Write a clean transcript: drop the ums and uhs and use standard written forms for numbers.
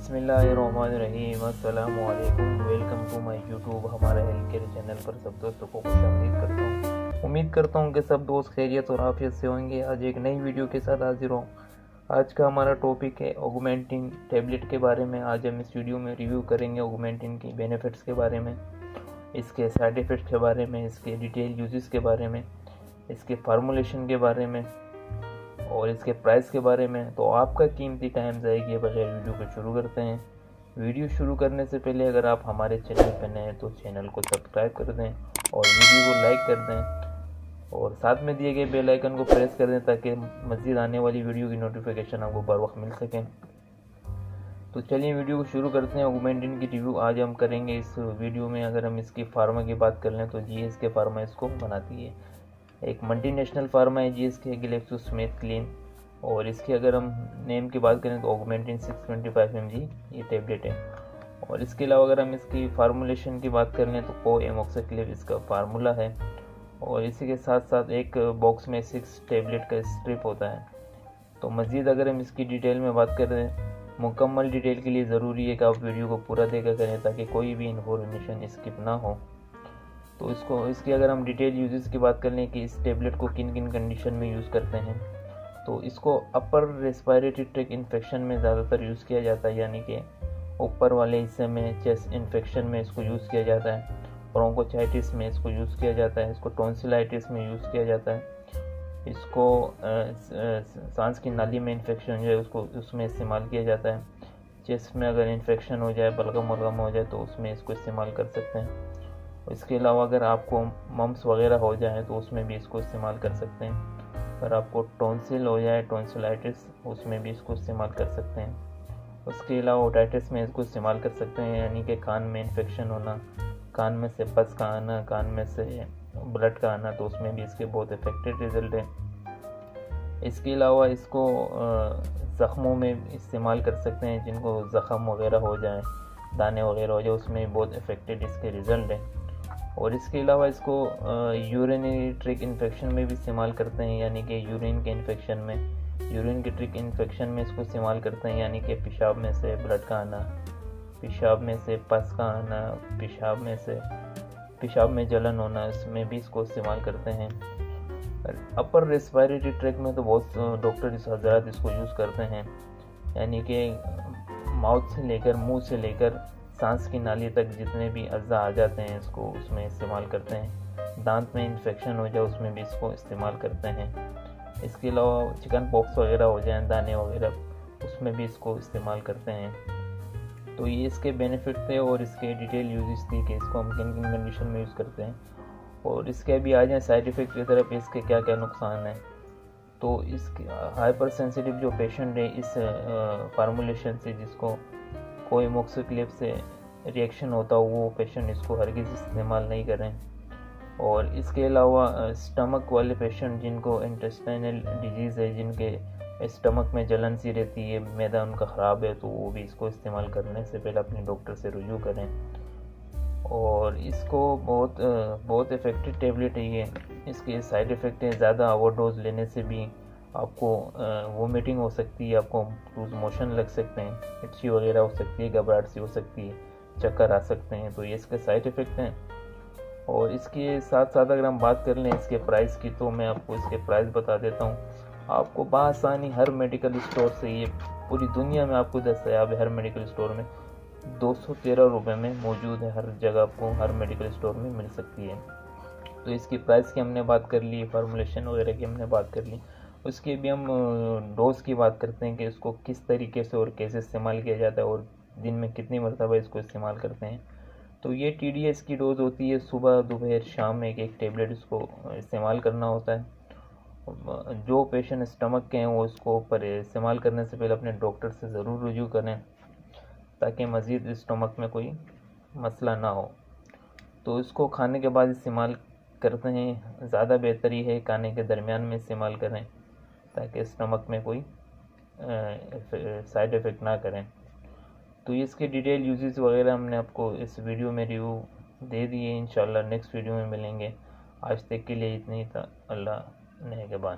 बिस्मिल्लाहिर्रहमानिर्रहीम अस्सलामु अलैकुम। वेलकम टू माय यूट्यूब हमारे हेल्थ केयर चैनल पर सब दोस्तों को उम्मीद करता हूँ कि सब दोस्त खैरियत और आफियत से होंगे। आज एक नई वीडियो के साथ हाजिर हूँ। आज का हमारा टॉपिक है ऑगमेंटिन टैबलेट के बारे में। आज हम इस वीडियो में रिव्यू करेंगे ऑगमेंटिन की बेनिफिट्स के बारे में, इसके साइड इफ़ेक्ट्स के बारे में, इसके डिटेल यूजेस के बारे में, इसके फार्मूलेशन के बारे में और इसके प्राइस के बारे में। तो आपका कीमती टाइम जाएगी बगैर वीडियो को शुरू करते हैं। वीडियो शुरू करने से पहले अगर आप हमारे चैनल पर नए हैं तो चैनल को सब्सक्राइब कर दें और वीडियो को लाइक कर दें और साथ में दिए गए बेल आइकन को प्रेस कर दें ताकि मज़ीद आने वाली वीडियो की नोटिफिकेशन आपको बर वक्त मिल सकें। तो चलिए वीडियो को शुरू करते हैं। ऑगमेंटिन की रिव्यू आज हम करेंगे इस वीडियो में। अगर हम इसकी फार्मा की बात कर लें तो जीएस के फार्मा इसको बनाती है। एक मल्टीनेशनल फार्मा है जीएसके ग्लैक्सोस्मिथक्लाइन और इसकी अगर हम नेम की बात करें तो ऑगमेंटिन 625 mg ये टैबलेट है। और इसके अलावा अगर हम इसकी फार्मूलेशन की बात कर लें तो कोएमोक्सिक्लिब इसका फार्मूला है और इसी के साथ साथ एक बॉक्स में 6 टैबलेट का स्ट्रिप होता है। तो मज़ीद अगर हम इसकी डिटेल में बात करें, मुकम्मल डिटेल के लिए ज़रूरी है कि आप वीडियो को पूरा देखा करें ताकि कोई भी इन्फॉर्मेशन स्किप ना हो। तो इसकी अगर हम डिटेल यूजेस की बात कर लें कि इस टेबलेट को किन किन कंडीशन में यूज़ करते हैं, तो इसको अपर रेस्पिरेटरी ट्रैक्ट इन्फेक्शन में ज़्यादातर यूज़ किया जाता है, यानी कि ऊपर वाले हिस्से में चेस्ट इन्फेक्शन में इसको यूज़ किया जाता है। ब्रोंकोचाइटिस में इसको यूज़ किया जाता है, इसको टॉन्सिलाइटिस में यूज़ किया जाता है, इसको सांस की नाली में इन्फेक्शन जो है उसको उसमें इस्तेमाल किया जाता है। चेस्ट में अगर इन्फेक्शन हो जाए, बलगम वलगम हो जाए तो उसमें इसको इस्तेमाल कर सकते हैं। इसके अलावा अगर आपको मम्स वगैरह हो जाए तो उसमें भी इसको इस्तेमाल कर सकते हैं। अगर आपको टॉन्सिल हो जाए, टॉन्सिलाइटिस, उसमें भी इसको इस्तेमाल कर सकते हैं। उसके अलावा ओटाइटिस में इसको इस्तेमाल कर सकते हैं, यानी कि कान में इन्फेक्शन होना, कान में से पस का आना, कान में से ब्लड का आना, तो उसमें भी इसके बहुत इफेक्टिव रिजल्ट है। इसके अलावा इसको ज़ख्मों में इस्तेमाल कर सकते हैं, जिनको ज़ख़म वगैरह हो जाए, दाने वगैरह हो जाए, उसमें बहुत इफेक्टिव इसके रिज़ल्ट है। और इसके अलावा इसको यूरिनरी ट्रैक्ट इन्फेक्शन में भी इस्तेमाल करते हैं, यानी कि यूरिन के इन्फेक्शन में, यूरिन के ट्रैक्ट इन्फेक्शन में इसको इस्तेमाल करते हैं, यानी कि पेशाब में से ब्लड का आना, पेशाब में से पस का आना, पेशाब में जलन होना, इसमें भी इसको इस्तेमाल करते हैं। अपर रेस्पिरेटरी ट्रैक्ट में तो बहुत डॉक्टर हज़रात इसको यूज़ करते हैं, यानी कि माउथ से लेकर, मुंह से लेकर सांस की नाली तक जितने भी अज़ा आ जाते हैं इसको उसमें इस्तेमाल करते हैं। दांत में इन्फेक्शन हो जाए उसमें भी इसको इस्तेमाल करते हैं। इसके अलावा चिकन पॉक्स वगैरह हो जाए, दाने वगैरह, उसमें भी इसको इस्तेमाल करते हैं। तो ये इसके बेनिफिट थे और इसके डिटेल यूजेस थी कि इसको हम किन किन कंडीशन में यूज़ करते हैं। और इसके अभी आ जाए साइड इफ़ेक्ट की तरफ, इसके क्या क्या नुकसान हैं। तो इसके हाइपर सेंसिटिव जो पेशेंट है इस फार्मूलेशन से, जिसको कोएमोक्सिक्लिब से रिएक्शन होता हो, वो पेशेंट इसको हरगिज़ इस्तेमाल नहीं करें। और इसके अलावा स्टमक वाले पेशेंट जिनको इंटेस्टाइनल डिजीज़ है, जिनके स्टमक में जलन सी रहती है, मैदा उनका ख़राब है, तो वो भी इसको इस्तेमाल करने से पहले अपने डॉक्टर से रुजू करें। और इसको बहुत इफ़ेक्टिव टैबलेट है ये। इसके साइड इफ़ेक्ट है, ज़्यादा ओवरडोज लेने से भी आपको वोमिटिंग हो सकती है, आपको लूज मोशन लग सकते हैं, इच्छी वगैरह हो सकती है, घबराहट सी हो सकती है, चक्कर आ सकते हैं। तो ये इसके साइड इफ़ेक्ट हैं। और इसके साथ साथ अगर हम बात कर लें इसके प्राइस की, तो मैं आपको इसके प्राइस बता देता हूँ। आपको बआसानी हर मेडिकल स्टोर से, ये पूरी दुनिया में आपको दस्तयाब है, हर मेडिकल स्टोर में 213 रुपये में मौजूद है। हर जगह आपको हर मेडिकल स्टोर में मिल सकती है। तो इसकी प्राइस की हमने बात कर ली, फार्मूलेशन वगैरह की हमने बात कर ली। उसके भी हम डोज की बात करते हैं कि इसको किस तरीके से और कैसे इस्तेमाल किया जाता है और दिन में कितनी मरतबा इसको इस्तेमाल करते हैं। तो ये TDS की डोज होती है, सुबह दोपहर शाम में एक टैबलेट इसको इस्तेमाल करना होता है। जो पेशेंट स्टमक के हैं वो इसको पर इस्तेमाल करने से पहले अपने डॉक्टर से ज़रूर रुजू करें ताकि मज़ीद स्टमक में कोई मसला ना हो। तो इसको खाने के बाद इस्तेमाल करते हैं, ज़्यादा बेहतरी है खाने के दरमियान में इस्तेमाल करें ताकि स्टमक में कोई साइड इफ़ेक्ट ना करें। तो इसके डिटेल यूजेस वगैरह हमने आपको इस वीडियो में रिव्यू दे दिए। इंशाल्लाह नेक्स्ट वीडियो में मिलेंगे। आज तक के लिए इतना ही था। अल्लाह नेगहबान।